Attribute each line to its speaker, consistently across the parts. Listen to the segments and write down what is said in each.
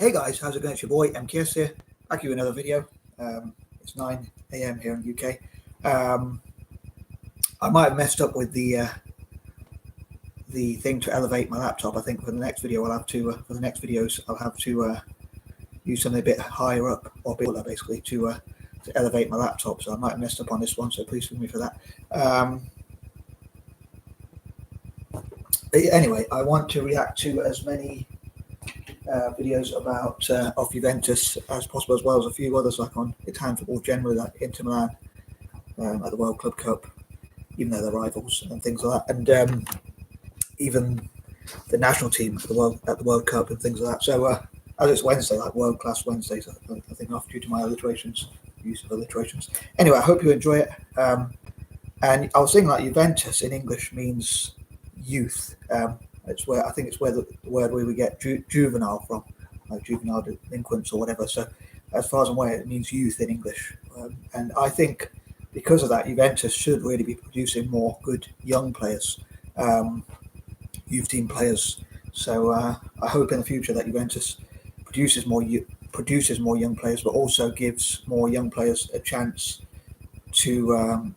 Speaker 1: Hey guys, how's it going? It's your boy MKS here, back with another video. It's 9 AM here in the UK. I might have messed up with the thing to elevate my laptop. I think for the next video I'll have to for the next videos I'll have to use something a bit higher up or taller basically to elevate my laptop. So I might have messed up on this one, so please forgive me for that. Anyway, I want to react to as many videos about of Juventus as possible, as well as a few others like on Italian football generally, like Inter Milan at the World Club Cup, even though they're rivals and things like that, and even the national team at the World Cup and things like that. So as it's Wednesday, like World Class Wednesdays, I think off due to my alliterations, use of alliterations. Anyway, I hope you enjoy it. And I was thinking like Juventus in English means youth. It's where I think it's where the word where we get juvenile from, like juvenile delinquents or whatever. So as far as I'm aware, it means youth in English. And I think because of that, Juventus should really be producing more good young players, youth team players. So I hope in the future that Juventus produces more young players, but also gives more young players a chance to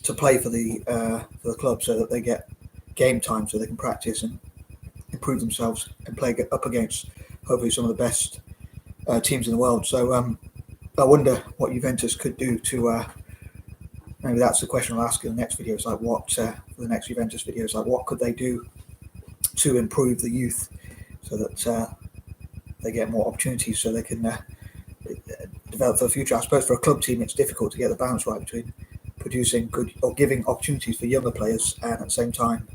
Speaker 1: play for the club, so that they get game time, so they can practice and improve themselves and play up against hopefully some of the best teams in the world. So I wonder what Juventus could do to maybe that's the question I'll ask in the next video. It's like what for the next Juventus video is like what could they do to improve the youth so that they get more opportunities, so they can develop for the future. I suppose for a club team it's difficult to get the balance right between producing good or giving opportunities for younger players and at the same time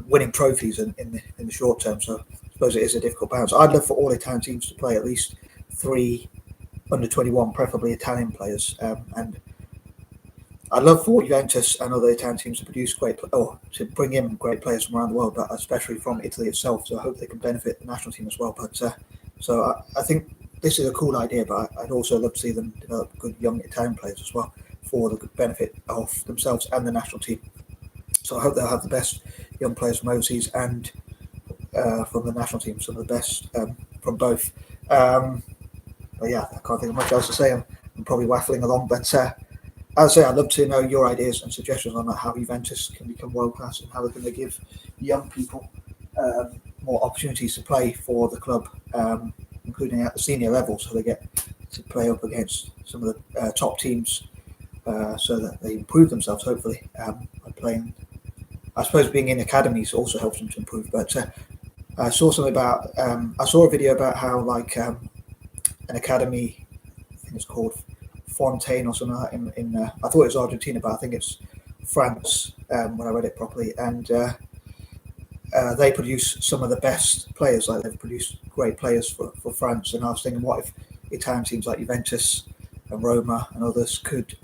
Speaker 1: winning trophies in the short term. So I suppose it is a difficult balance. I'd love for all Italian teams to play at least 3 under-21, preferably Italian players, and I'd love for Juventus and other Italian teams to produce to bring in great players from around the world, but especially from Italy itself. So I hope they can benefit the national team as well. But so I think this is a cool idea, but I'd also love to see them develop good young Italian players as well for the good benefit of themselves and the national team. So I hope they'll have the best young players from overseas and from the national team, some of the best from both. But yeah, I can't think of much else to say. I'm probably waffling along, but as I say, I'd love to know your ideas and suggestions on how Juventus can become world class and how they're going to give young people more opportunities to play for the club, including at the senior level, so they get to play up against some of the top teams, so that they improve themselves, hopefully, by playing. I suppose being in academies also helps them to improve. But I saw something about, I saw a video about how like an academy, I think it's called Fontaine or something like that in I thought it was Argentina, but I think it's France when I read it properly. And they produce some of the best players. Like they've produced great players for France. And I was thinking, what if Italian teams like Juventus and Roma and others could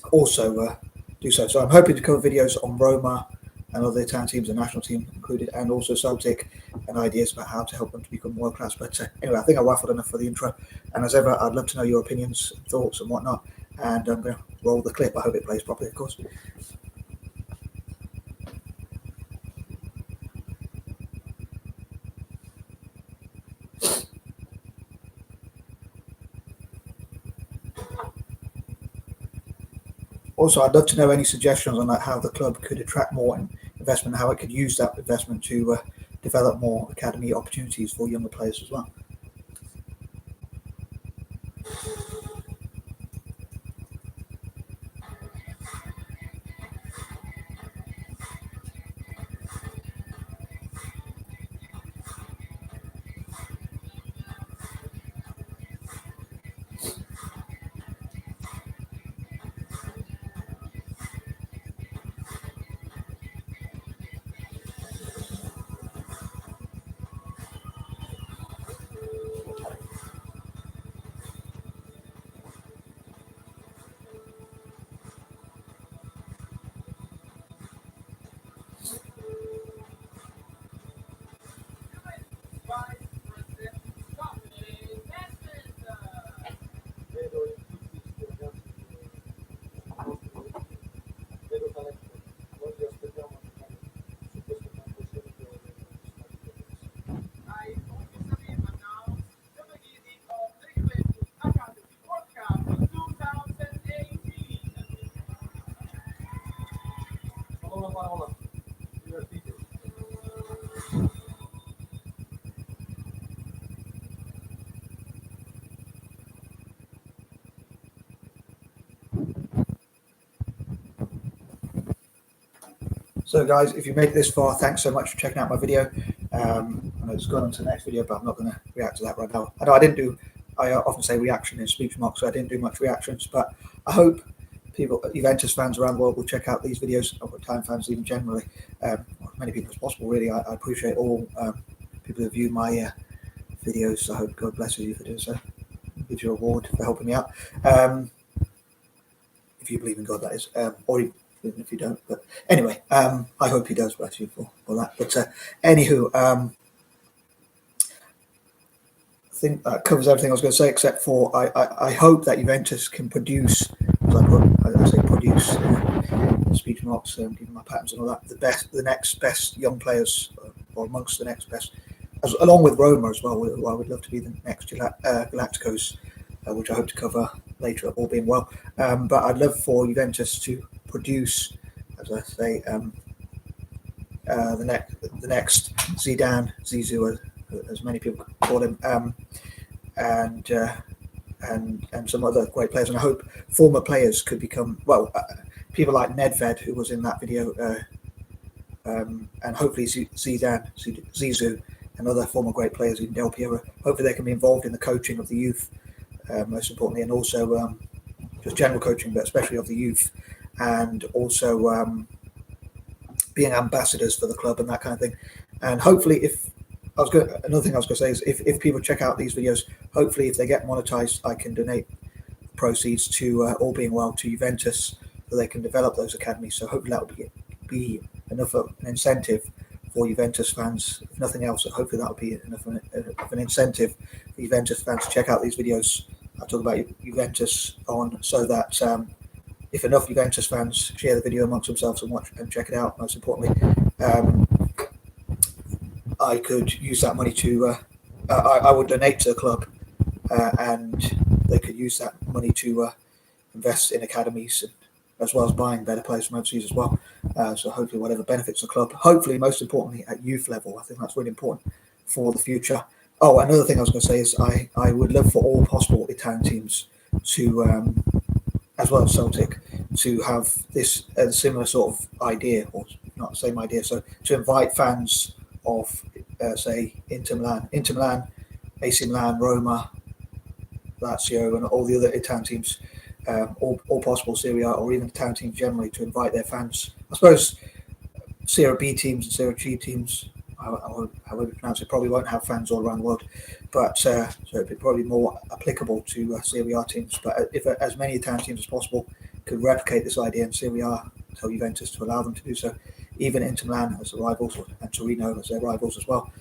Speaker 1: also do so. So I'm hoping to cover videos on Roma and other Italian teams, the national team included, and also Celtic, and ideas about how to help them to become world class. But anyway, I think I waffled enough for the intro. And as ever, I'd love to know your opinions, thoughts, and whatnot. And I'm going to roll the clip. I hope it plays properly, of course. Also, I'd love to know any suggestions on how the club could attract more investment, how it could use that investment to develop more academy opportunities for younger players as well. So guys, if you made it this far, thanks so much for checking out my video. I know it's going on to the next video, but I'm not going to react to that right now. I know I often say reaction in speech marks, so I didn't do much reactions, but I hope people, Juventus fans around the world, will check out these videos, or Italian fans even generally, as many people as possible really. I appreciate all people who view my videos, so I hope God blesses you for doing so. Gives you a reward for helping me out. If you believe in God, that is, or even if you don't. But anyway, I hope he does bless you for that. But anywho, I think that covers everything I was going to say, except for I hope that Juventus can produce, I say produce, speech marks, given my patterns and all that, the next best young players, or amongst the next best, along with Roma as well. I would love to be the next Galacticos, which I hope to cover later, all being well. But I'd love for Juventus to produce, as I say, the next Zidane, Zizou, as many people call him, and some other great players. And I hope former players could become, people like Nedved, who was in that video, and hopefully Zidane, Zizou, and other former great players, even Del Piero. Hopefully they can be involved in the coaching of the youth, most importantly, and also just general coaching, but especially of the youth, and also being ambassadors for the club and that kind of thing. And hopefully, another thing I was going to say is if people check out these videos, hopefully if they get monetized, I can donate proceeds to, all being well, to Juventus, so they can develop those academies. So hopefully that would be enough of an incentive for Juventus fans, if nothing else. Hopefully that would be enough of an incentive for Juventus fans to check out these videos I talk about Juventus on, so that if enough Juventus fans share the video amongst themselves and watch and check it out, most importantly, I could use that money to, I would donate to the club, and they could use that money to invest in academies, as well as buying better players from overseas as well. So hopefully whatever benefits the club, hopefully most importantly at youth level. I think that's really important for the future. Oh, another thing I was going to say is I would love for all possible Italian teams to, as well as Celtic, to have this similar sort of idea, or not the same idea. So to invite fans of, say, Inter Milan, AC Milan, Roma, Lazio, and all the other Italian teams, all possible Serie A, or even Italian teams generally, to invite their fans. I suppose Serie B teams and Serie G teams, however you pronounce it, probably won't have fans all around the world, but so it'd be probably more applicable to Serie A teams. But if as many Italian teams as possible could replicate this idea in Serie A, tell Juventus to allow them to do so, even Inter Milan as the rivals, and Torino as their rivals as well.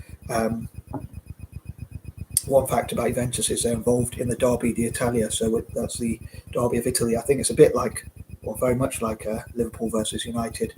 Speaker 1: One fact about Juventus is they're involved in the Derby d'Italia, so that's the Derby of Italy. I think it's a bit like, or very much like, Liverpool versus United,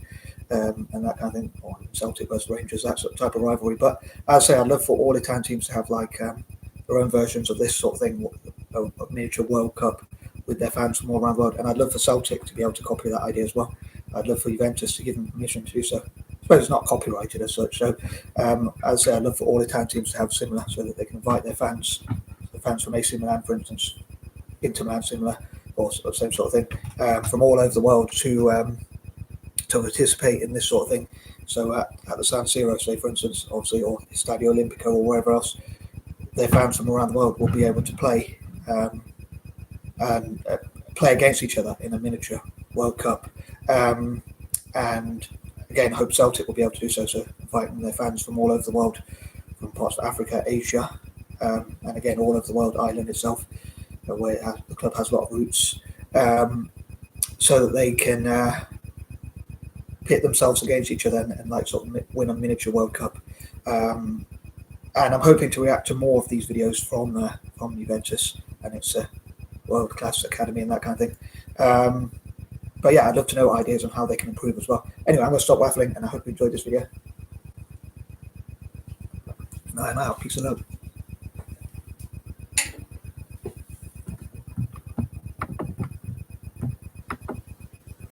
Speaker 1: and that kind of thing, or Celtic versus Rangers, that sort of type of rivalry. But I'd say I'd love for all Italian teams to have like their own versions of this sort of thing, a miniature World Cup with their fans from all around the world. And I'd love for Celtic to be able to copy that idea as well. I'd love for Juventus to give them permission to do so. I suppose it's not copyrighted as such. So I'd say I'd love for all Italian teams to have similar, so that they can invite their fans, the fans from AC Milan, for instance, Inter Milan, similar, or same sort of thing, from all over the world to participate in this sort of thing. So at the San Siro, say for instance, obviously, or Stadio Olimpico, or wherever else, their fans from around the world will be able to play and play against each other in a miniature World Cup. And again, I hope Celtic will be able to do so. So inviting their fans from all over the world, from parts of Africa, Asia, and again all over the world, Ireland itself, where the club has a lot of roots, so that they can pit themselves against each other and like sort of win a miniature World Cup. And I'm hoping to react to more of these videos from Juventus and its world-class academy and that kind of thing. But yeah, I'd love to know ideas on how they can improve as well. Anyway, I'm going to stop waffling, and I hope you enjoyed this video. And I'm out. Peace and love.